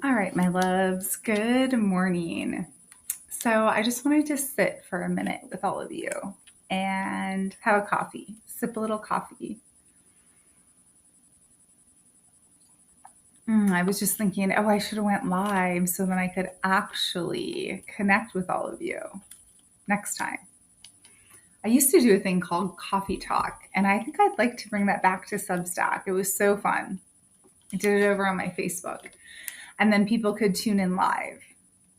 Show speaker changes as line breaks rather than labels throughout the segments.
All right, my loves, good morning. So, I just wanted to sit for a minute with all of you and have a coffee, sip a little coffee. I was just thinking, oh, I should have went live so then I could actually connect with all of you next time. I used to do a thing called Coffee Talk, and I think I'd like to bring that back to Substack. It was so fun. I did it over on my Facebook, and then people could tune in live.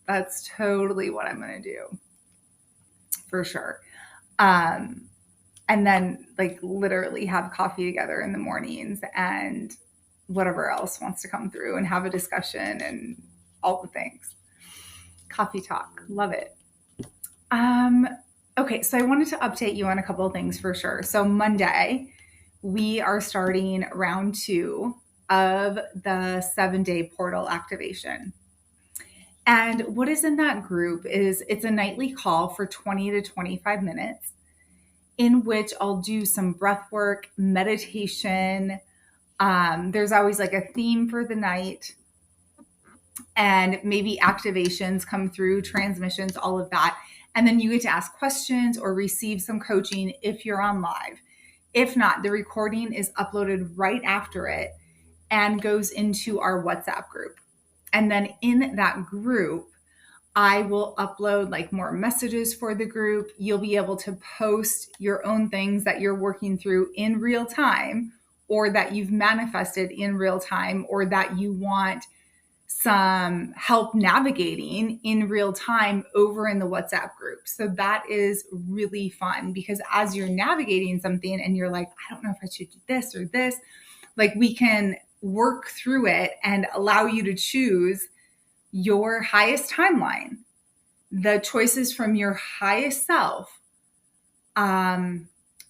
That's totally what I'm going to do for sure. Um, and then like literally have coffee together in the mornings and whatever else wants to come through and have a discussion and all the things. Coffee talk. Love it. Um, okay, so I wanted to update you on a couple of things for sure. So Monday, we are starting round 2 of the 7-day portal activation. And what is in that group is it's a nightly call for 20 to 25 minutes in which I'll do some breath work, meditation. There's always like a theme for the night, and maybe activations come through, transmissions, all of that. And then you get to ask questions or receive some coaching if you're on live. If not, the recording is uploaded right after it and goes into our WhatsApp group. And then in that group, I will upload like more messages for the group. You'll be able to post your own things that you're working through in real time, or that you've manifested in real time, or that you want some help navigating in real time over in the WhatsApp group. So that is really fun because as you're navigating something and you're like, I don't know if I should do this or this, like we can work through it and allow you to choose your highest timeline, the choices from your highest self,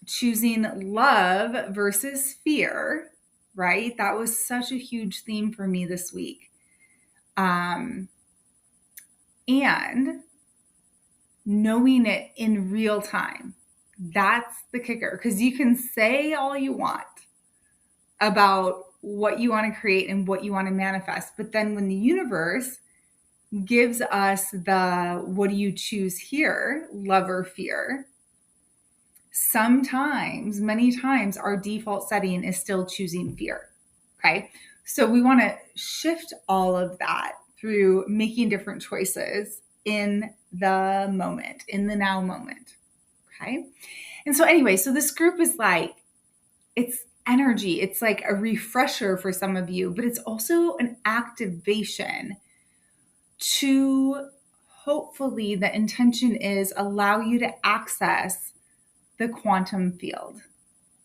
choosing love versus fear, right? That was such a huge theme for me this week. And knowing it in real time. That's the kicker, because you can say all you want about what you want to create and what you want to manifest. But then when the universe gives us the what do you choose here, love or fear, sometimes, many times, our default setting is still choosing fear. Okay. So we want to shift all of that through making different choices in the moment, in the now moment. Okay. And so, anyway, so this group is like, it's energy. It's like a refresher for some of you, but it's also an activation to hopefully the intention is allow you to access the quantum field,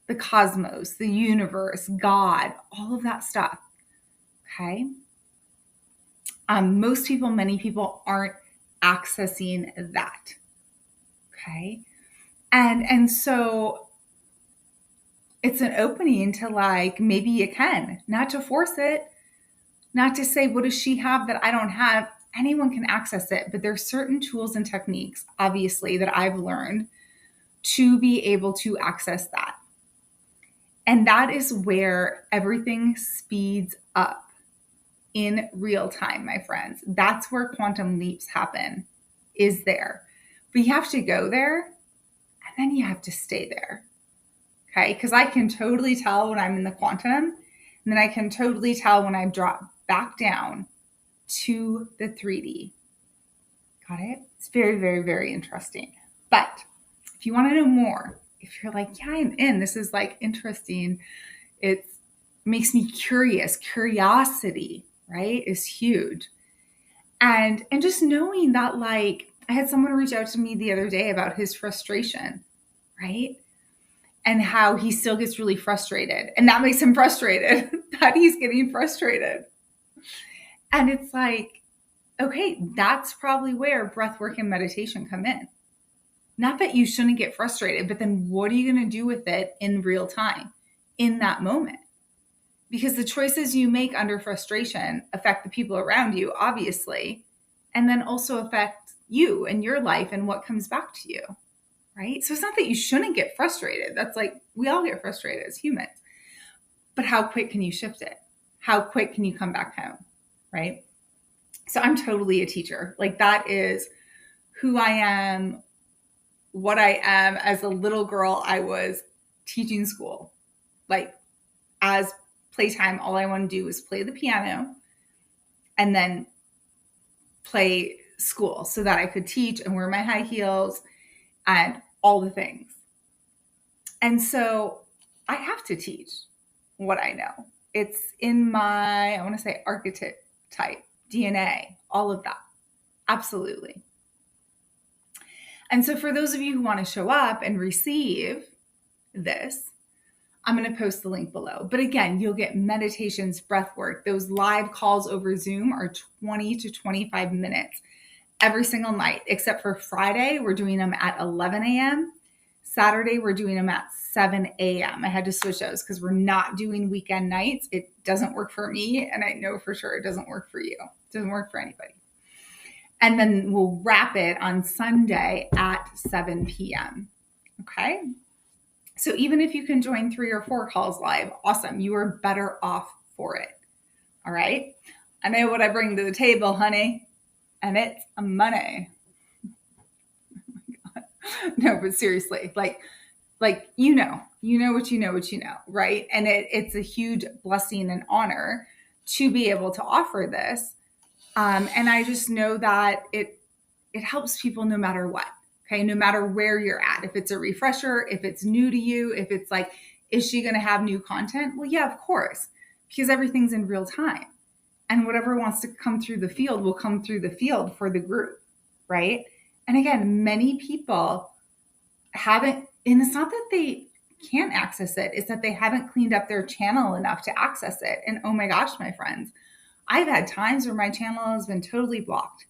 the cosmos, the universe, God, all of that stuff. Okay. Most people, many people aren't accessing that. Okay. And so it's an opening to like, maybe you can, not to force it, not to say, what does she have that I don't have? Anyone can access it, but there's certain tools and techniques, obviously, that I've learned to be able to access that. And that is where everything speeds up in real time, my friends. That's where quantum leaps happen, is there. But you have to go there and then you have to stay there. Okay. Because I can totally tell when I'm in the quantum, and then I can totally tell when I drop back down to the 3D. Got it? It's very, very, very interesting. But if you want to know more, if you're like, yeah, I'm in, this is like interesting, it makes me curious. Curiosity, right, is huge. And just knowing that, like, I had someone reach out to me the other day about his frustration, right? And how he still gets really frustrated. And that makes him frustrated, that he's getting frustrated. And it's like, okay, that's probably where breath work and meditation come in. Not that you shouldn't get frustrated, but then what are you going to do with it in real time, in that moment? Because the choices you make under frustration affect the people around you, obviously, and then also affect you and your life and what comes back to you, right? So it's not that you shouldn't get frustrated. That's like, we all get frustrated as humans. But how quick can you shift it? How quick can you come back home, right? So I'm totally a teacher. Like that is who I am, what I am. As a little girl, I was teaching school. Like as playtime, all I want to do is play the piano and then play school so that I could teach and wear my high heels and all the things. And so I have to teach what I know. It's in my, I want to say, archetype type, DNA, all of that. Absolutely. And so for those of you who want to show up and receive this, I'm going to post the link below. But again, you'll get meditations, breath work. Those live calls over Zoom are 20 to 25 minutes every single night, except for Friday, we're doing them at 11 a.m. Saturday, we're doing them at 7 a.m. I had to switch those because we're not doing weekend nights. It doesn't work for me, and I know for sure it doesn't work for you. It doesn't work for anybody. And then we'll wrap it on Sunday at 7 p.m. Okay? So even if you can join 3 or 4 calls live, awesome. You are better off for it. All right? I know what I bring to the table, honey, and it's money. No, but seriously, like you know what you know, right? And it's a huge blessing and honor to be able to offer this. And I just know that it helps people no matter what. Okay, no matter where you're at. If it's a refresher, if it's new to you, if it's like, is she going to have new content? Well, yeah, of course, because everything's in real time. And whatever wants to come through the field will come through the field for the group, right? And again, many people haven't, and it's not that they can't access it, it's that they haven't cleaned up their channel enough to access it. And oh my gosh, my friends, I've had times where my channel has been totally blocked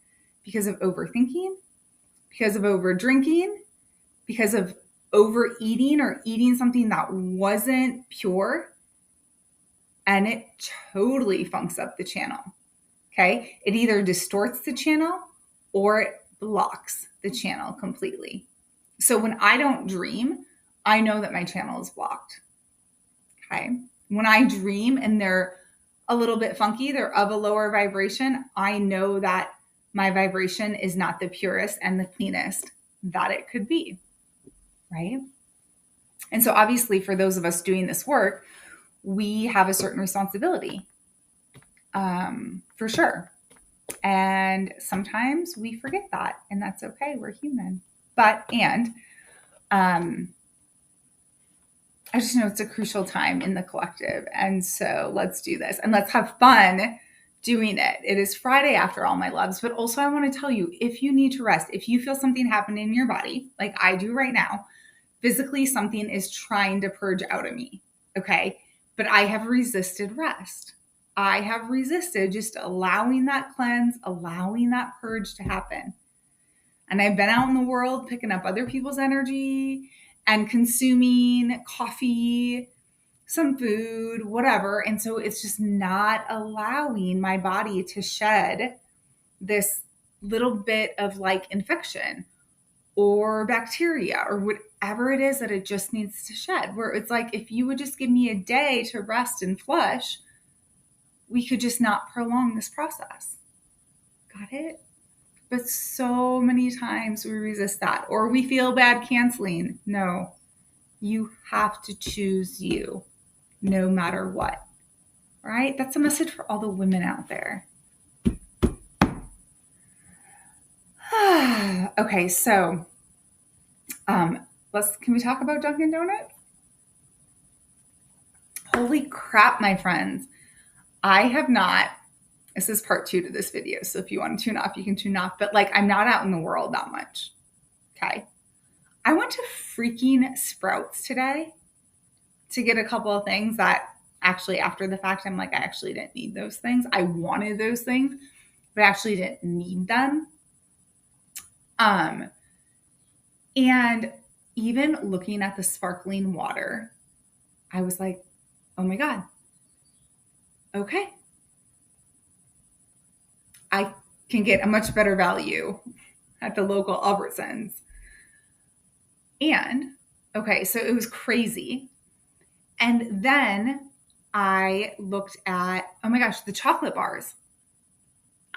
because of overthinking, because of over drinking, because of overeating or eating something that wasn't pure. And it totally funks up the channel. Okay. It either distorts the channel or it blocks the channel completely. So when I don't dream, I know that my channel is blocked. Okay. When I dream and they're a little bit funky, they're of a lower vibration, I know that my vibration is not the purest and the cleanest that it could be. Right. And so obviously for those of us doing this work, we have a certain responsibility, for sure. And sometimes we forget that, and that's okay. We're human. But, I just know it's a crucial time in the collective. And so let's do this and let's have fun doing it. It is Friday after all, my loves. But also I want to tell you, if you need to rest, if you feel something happening in your body, like I do right now, physically something is trying to purge out of me. Okay. But I have resisted rest. I have resisted just allowing that cleanse, allowing that purge to happen. And I've been out in the world picking up other people's energy and consuming coffee, some food, whatever. And so it's just not allowing my body to shed this little bit of like infection or bacteria or whatever it is that it just needs to shed. Where it's like, if you would just give me a day to rest and flush, we could just not prolong this process. Got it? But so many times we resist that, or we feel bad canceling. No, you have to choose you no matter what. Right? That's a message for all the women out there. Okay, so can we talk about Dunkin' Donuts? Holy crap, my friends. I have not, this is part 2 to this video. So if you want to tune off, you can tune off. But like, I'm not out in the world that much. Okay. I went to freaking Sprouts today to get a couple of things that actually after the fact, I'm like, I actually didn't need those things. I wanted those things, but I actually didn't need them. And even looking at the sparkling water, I was like, oh my God. Okay. I can get a much better value at the local Albertsons. And okay, so it was crazy. And then I looked at, oh my gosh, the chocolate bars.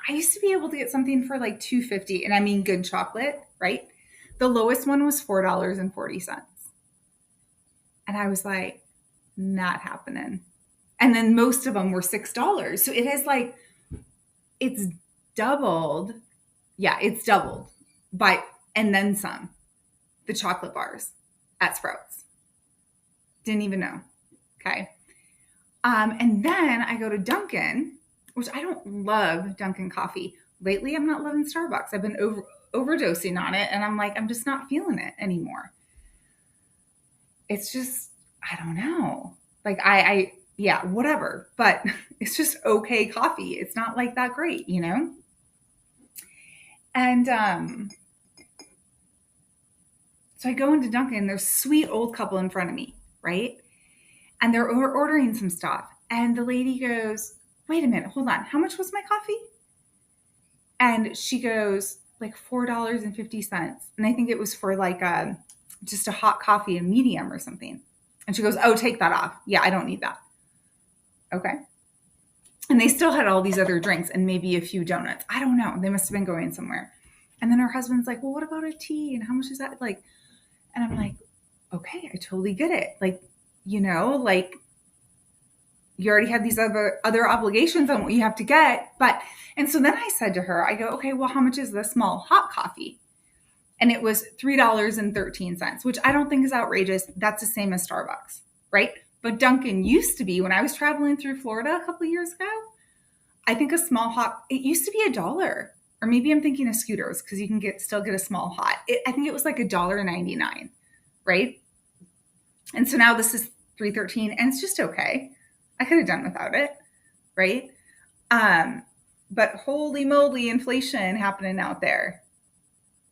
I used to be able to get something for like $2.50, and I mean good chocolate, right? The lowest one was $4.40. And I was like, not happening. And then most of them were $6. So it has like, it's doubled. Yeah, it's doubled by, and then some, the chocolate bars at Sprouts. Didn't even know. Okay. And then I go to Dunkin', which I don't love Dunkin' coffee. Lately, I'm not loving Starbucks. I've been overdosing on it, and I'm like, I'm just not feeling it anymore. It's just, I don't know. Like yeah, whatever. But it's just okay coffee. It's not like that great, you know? And so I go into Dunkin', there's a sweet old couple in front of me, right? And they're ordering some stuff. And the lady goes, wait a minute, hold on. How much was my coffee? And she goes, like $4.50. And I think it was for like just a hot coffee, a medium or something. And she goes, oh, take that off. Yeah, I don't need that. Okay. And they still had all these other drinks and maybe a few donuts. I don't know. They must have been going somewhere. And then her husband's like, well, what about a tea? And how much is that? Like, and I'm like, okay, I totally get it. Like, you know, like you already have these other obligations on what you have to get. But, and so then I said to her, I go, okay, well, how much is the small hot coffee? And it was $3.13, which I don't think is outrageous. That's the same as Starbucks, right? But Dunkin' used to be, when I was traveling through Florida a couple of years ago, I think a small hot, it used to be $1. Or maybe I'm thinking of Scooters because you can still get a small hot. I think it was like $1.99, right? And so now this is $3.13, and it's just okay. I could have done without it, right? But holy moly, inflation happening out there,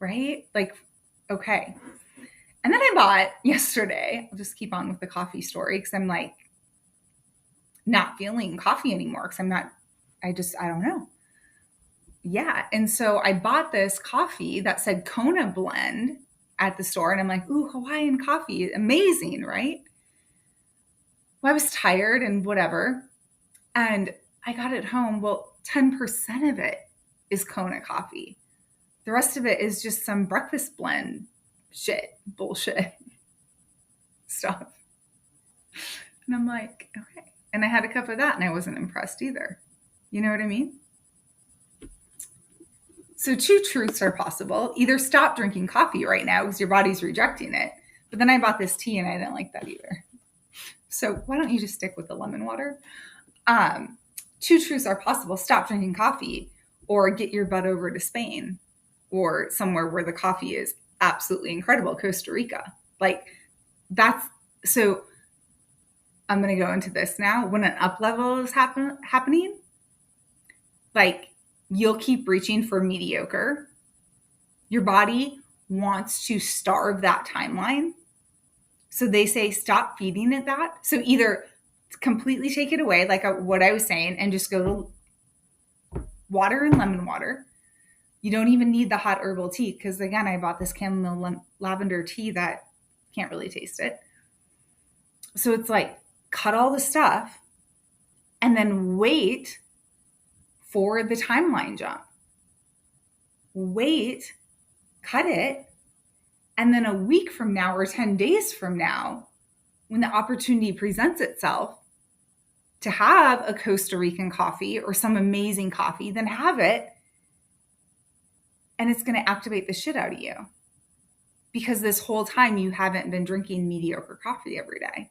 right? Like, okay. And then I bought yesterday, I'll just keep on with the coffee story because I'm like not feeling coffee anymore because I don't know. Yeah. And so I bought this coffee that said Kona blend at the store. And I'm like, ooh, Hawaiian coffee. Amazing, right? Well, I was tired and whatever. And I got it home. Well, 10% of it is Kona coffee. The rest of it is just some breakfast blend bullshit stuff. And I'm like, okay. And I had a cup of that and I wasn't impressed either. You know what I mean? So two truths are possible. Either stop drinking coffee right now because your body's rejecting it. But then I bought this tea and I didn't like that either. So why don't you just stick with the lemon water? Two truths are possible. Stop drinking coffee or get your butt over to Spain or somewhere where the coffee is absolutely incredible, Costa Rica. Like that's, so I'm going to go into this now. When an up level is happening, like you'll keep reaching for mediocre. Your body wants to starve that timeline. So they say stop feeding it that. So either completely take it away, like what I was saying, and just go to water and lemon water. You don't even need the hot herbal tea because, again, I bought this chamomile lavender tea that can't really taste it. So it's like cut all the stuff and then wait for the timeline jump. Wait, cut it. And then a week from now or 10 days from now, when the opportunity presents itself to have a Costa Rican coffee or some amazing coffee, then have it. And it's going to activate the shit out of you. Because this whole time you haven't been drinking mediocre coffee every day.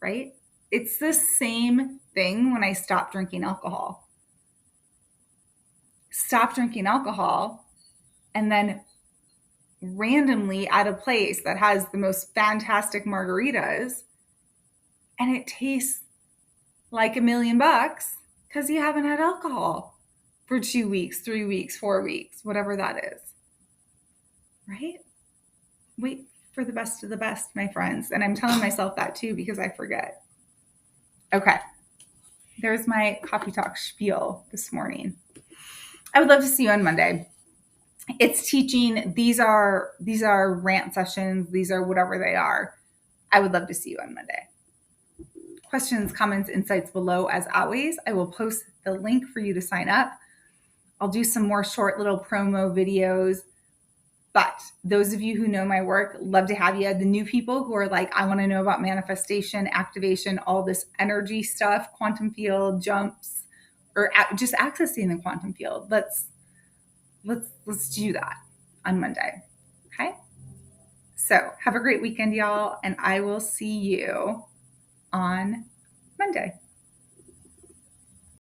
Right? It's the same thing when I stopped drinking alcohol. Stop drinking alcohol and then randomly at a place that has the most fantastic margaritas and it tastes like $1 million because you haven't had alcohol for 2 weeks, 3 weeks, 4 weeks, whatever that is. Right? Wait for the best of the best, my friends. And I'm telling myself that too because I forget. Okay. There's my coffee talk spiel this morning. I would love to see you on Monday. It's teaching. These are rant sessions. These are whatever they are. I would love to see you on Monday. Questions, comments, insights below as always. I will post the link for you to sign up. I'll do some more short little promo videos. But those of you who know my work, love to have you. The new people who are like, I want to know about manifestation, activation, all this energy stuff, quantum field jumps, or just accessing the quantum field. Let's do that on Monday. Okay. So have a great weekend, y'all, and I will see you on Monday.